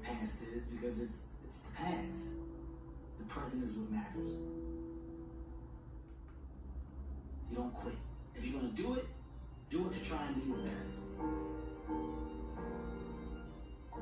past is because it's the past. The present is what matters. You don't quit. If you're gonna do it to try and be your best.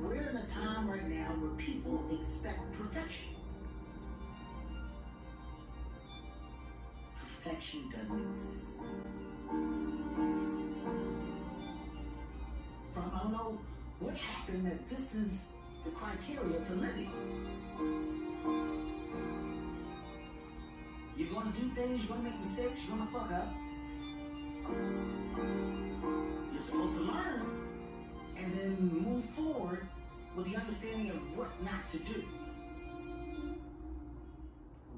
We're in a time right now where people expect perfection. Perfection doesn't exist. I don't know what happened that this is the criteria for living. You're gonna do things, you're gonna make mistakes, you're gonna fuck up. You're supposed to learn and then move forward with the understanding of what not to do.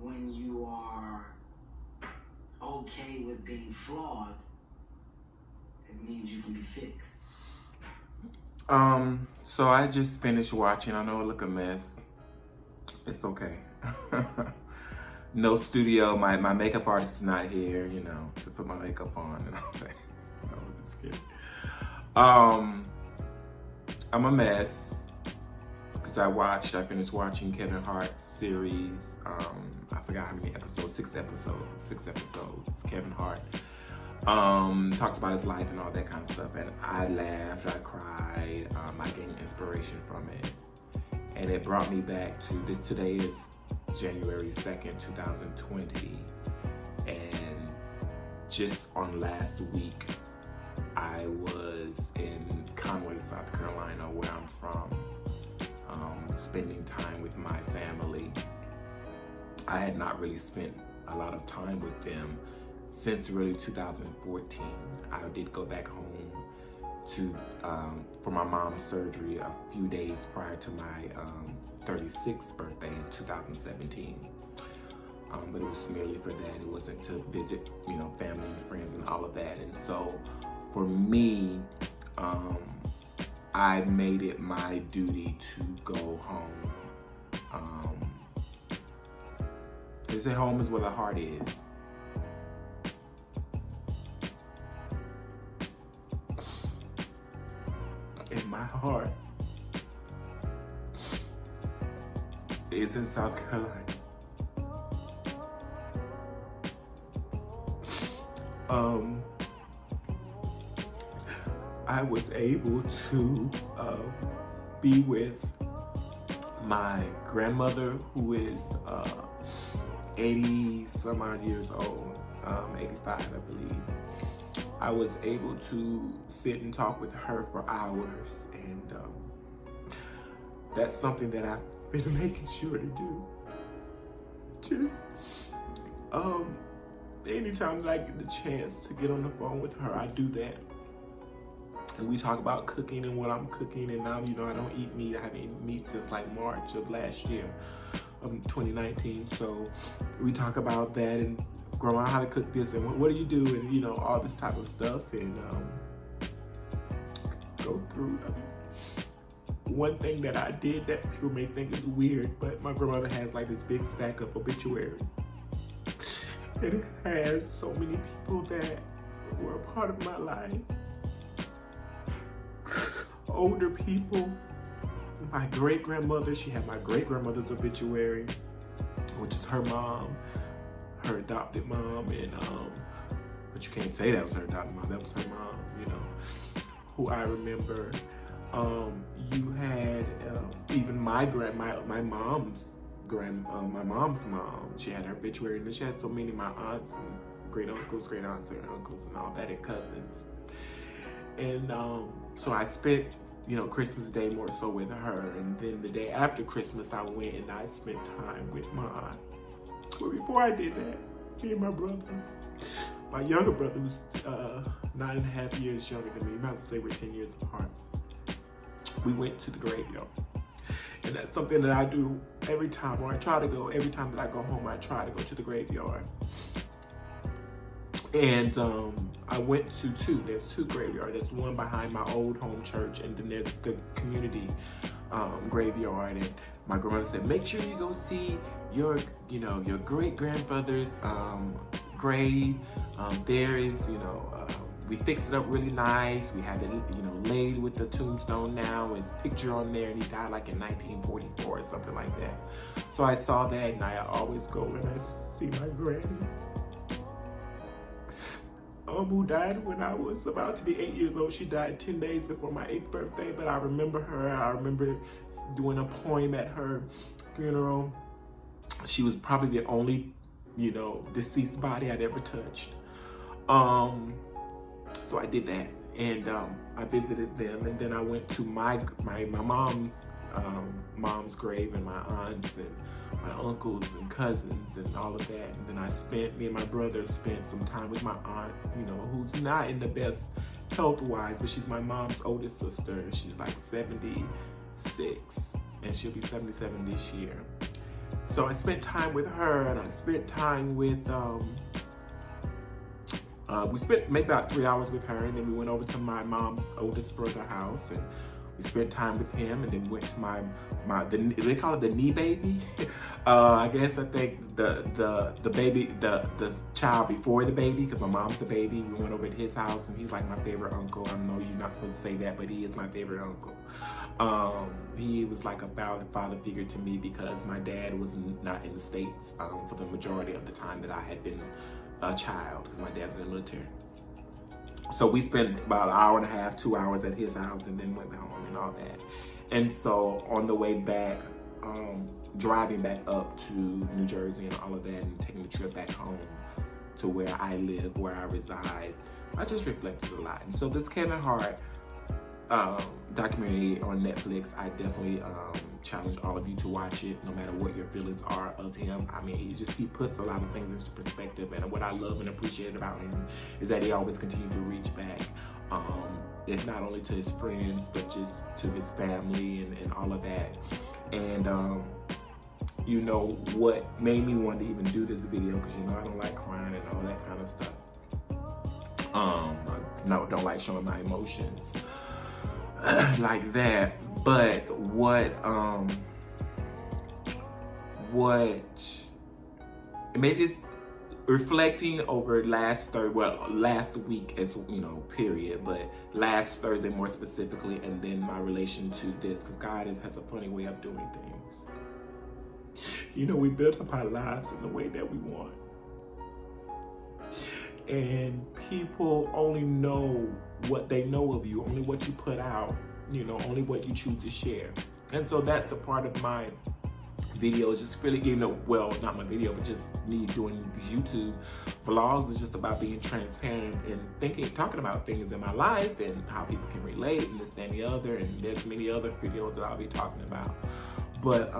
When you are okay with being flawed, it means you can be fixed. So I just finished watching. I know it look a mess. It's okay. No studio. My makeup artist is not here, you know, to put my makeup on and all that. No, I'm just kidding. I'm a mess because I finished watching Kevin Hart's series. I forgot how many episodes, 6 episodes, Kevin Hart. Talks about his life and all that kind of stuff, and I laughed, I cried, I gained inspiration from it, and it brought me back to this. Today is January 2nd, 2020, and just on last week, I was in Conway, South Carolina, where I'm from, spending time with my family. I had not really spent a lot of time with them since really 2014. I did go back home for my mom's surgery a few days prior to my 36th birthday in 2017. But it was merely for that. It wasn't to visit, you know, family and friends and all of that. And so for me, I made it my duty to go home. They say home is where the heart is. And my heart is in South Carolina. I was able to be with my grandmother, who is 80 some odd years old, 85 I believe. I was able to sit and talk with her for hours, and that's something that I've been making sure to do. Just anytime that I get the chance to get on the phone with her, I do that. And we talk about cooking and what I'm cooking, and now, you know, I don't eat meat. I haven't eaten meat since like March of last year, of 2019. So we talk about that, and Grandma, how to cook this, and what do you do, and, you know, all this type of stuff, and go through. One thing that I did that people may think is weird, but my grandmother has like this big stack of obituaries. And it has so many people that were a part of my life. Older people. My great-grandmother, she had my great-grandmother's obituary, which is her mom, her adopted mom, and but you can't say that was her adopted mom, that was her mom, you know, who I remember. You had even my mom's mom. She had her obituary, and she had so many, my aunts and great uncles and all that, and cousins. And so I spent, you know, Christmas Day more so with her, and then the day after Christmas I went and I spent time with my aunt. But before I did that, me and my brother, my younger brother, who's 9.5 years younger than me, might as well say we're 10 years apart, we went to the graveyard. And that's something that I do every time, or I try to go, every time that I go home, I try to go to the graveyard. And I went to two. There's two graveyards. There's one behind my old home church, and then there's the community graveyard. And my grandmother said, make sure you go see your great grandfather's grave. There is, we fixed it up really nice. We had it, you know, laid with the tombstone now. His picture on there, and he died like in 1944 or something like that. So I saw that, and I always go and I see my granny, who died when I was about to be 8 years old. She died 10 days before my 8th birthday, but I remember her. I remember doing a poem at her funeral. She was probably the only, you know, deceased body I'd ever touched. So I did that, and I visited them, and then I went to my mom's grave, and my aunts and my uncles and cousins and all of that. And then me and my brother spent some time with my aunt, you know, who's not in the best health-wise, but she's my mom's oldest sister. She's like 76, and she'll be 77 this year. So I spent time with her, and I spent time with, we spent maybe about 3 hours with her, and then we went over to my mom's oldest brother's house, and we spent time with him, and then went to they call it the knee baby. I think the baby, the child before the baby, because my mom's the baby. We went over to his house, and he's like my favorite uncle. I know you're not supposed to say that, but he is my favorite uncle. He was like a father figure to me, because my dad was not in the States for the majority of the time that I had been a child, because my dad was in the military. So we spent about an hour and a half, 2 hours at his house, and then went home and all that. And so on the way back, driving back up to New Jersey and all of that, and taking the trip back home to where I live, where I reside, I just reflected a lot. And so this Kevin Hart documentary on Netflix, I definitely challenge all of you to watch it, no matter what your feelings are of him. I mean, he puts a lot of things into perspective, and what I love and appreciate about him is that he always continues to reach back, if not only to his friends, but just to his family and all of that. And you know what made me want to even do this video, because you know I don't like crying and all that kind of stuff. I don't like showing my emotions like that. But maybe it's reflecting over last week, as you know, period, but last Thursday more specifically, and then my relation to this, because God has a funny way of doing things. You know, we build up our lives in the way that we want, and people only know what they know of you, only what you put out, you know, only what you choose to share. And so that's a part of my videos, just really, you know, well, not my video, but just me doing these YouTube vlogs is just about being transparent and talking about things in my life and how people can relate and this, that, and the other. And there's many other videos that I'll be talking about. But,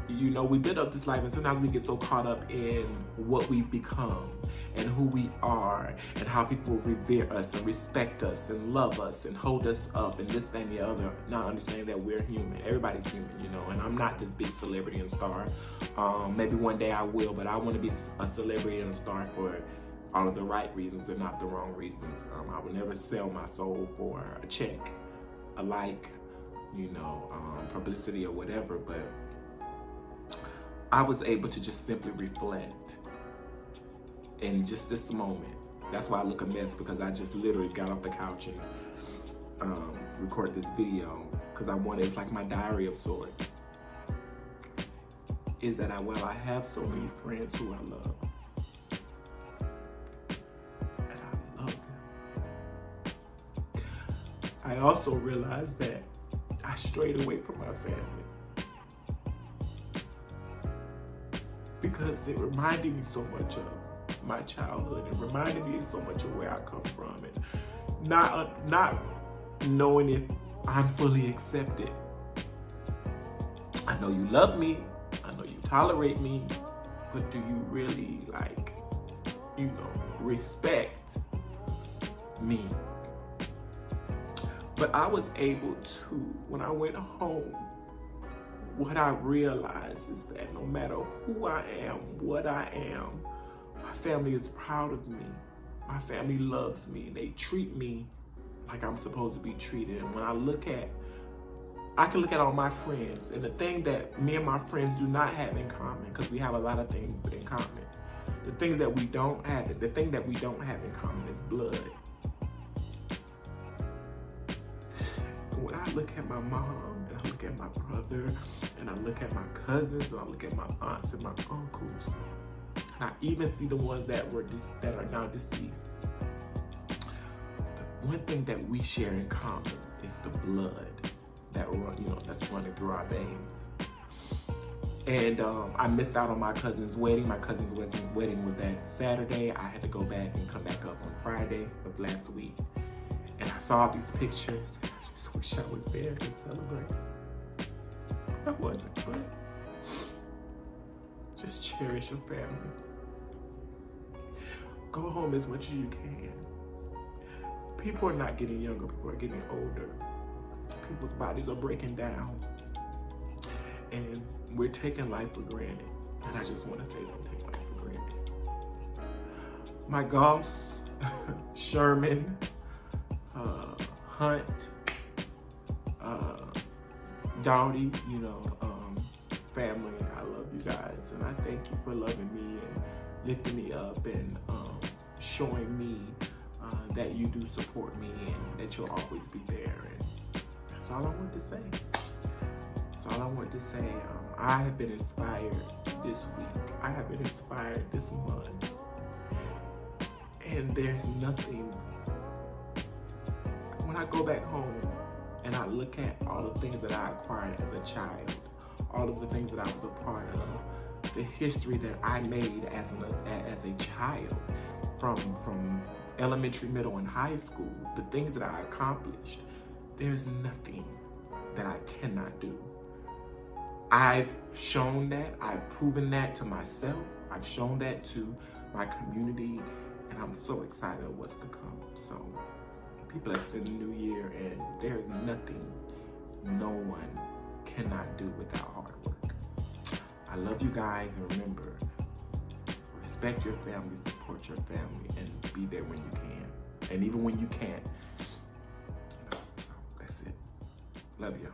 you know, we build up this life, and sometimes we get so caught up in what we've become and who we are and how people revere us and respect us and love us and hold us up and this, that, and the other, not understanding that we're human. Everybody's human, you know, and I'm not this big celebrity and star. Maybe one day I will, but I want to be a celebrity and a star for all of the right reasons and not the wrong reasons. I would never sell my soul for a check, a like, you know, publicity or whatever, but I was able to just simply reflect in just this moment. That's why I look a mess, because I just literally got off the couch and recorded this video, because it's like my diary of sorts. Is that I have so many friends who I love, and I love them. I also realized that I strayed away from my family, because it reminded me so much of my childhood. It reminded me so much of where I come from, and not knowing if I'm fully accepted. I know you love me, I know you tolerate me, but do you really, like, you know, respect me? But I was able to, when I went home, what I realized is that no matter who I am, what I am, my family is proud of me. My family loves me, and they treat me like I'm supposed to be treated. And when I can look at all my friends, and the thing that me and my friends do not have in common, because we have a lot of things in common, The things that we don't have, the thing that we don't have in common is blood. When I look at my mom, and I look at my brother, and I look at my cousins, and I look at my aunts and my uncles, and I even see the ones that are now deceased. The one thing that we share in common is the blood that that's running through our veins. And I missed out on my cousin's wedding. My cousin's wedding was that Saturday. I had to go back and come back up on Friday of last week. And I saw these pictures. I just wish I was there to celebrate. I wasn't, but just cherish your family. Go home as much as you can. People are not getting younger, people are getting older. People's bodies are breaking down. And we're taking life for granted. And I just want to say, don't take life for granted. My Goss, Sherman, Hunt, Dowdy, family, I love you guys. And I thank you for loving me and lifting me up and showing me that you do support me and that you'll always be there. And that's all I want to say. That's all I want to say. I have been inspired this week. I have been inspired this month. And there's nothing, when I go back home and I look at all the things that I acquired as a child, all of the things that I was a part of, the history that I made as a child, from elementary, middle, and high school, the things that I accomplished, there's nothing that I cannot do. I've shown that, I've proven that to myself, I've shown that to my community, and I'm so excited of what's to come. So, people are in the new year, and there's nothing no one cannot do without hard work. I love you guys, and remember, respect your family, support your family, and be there when you can. And even when you can't, so that's it. Love you.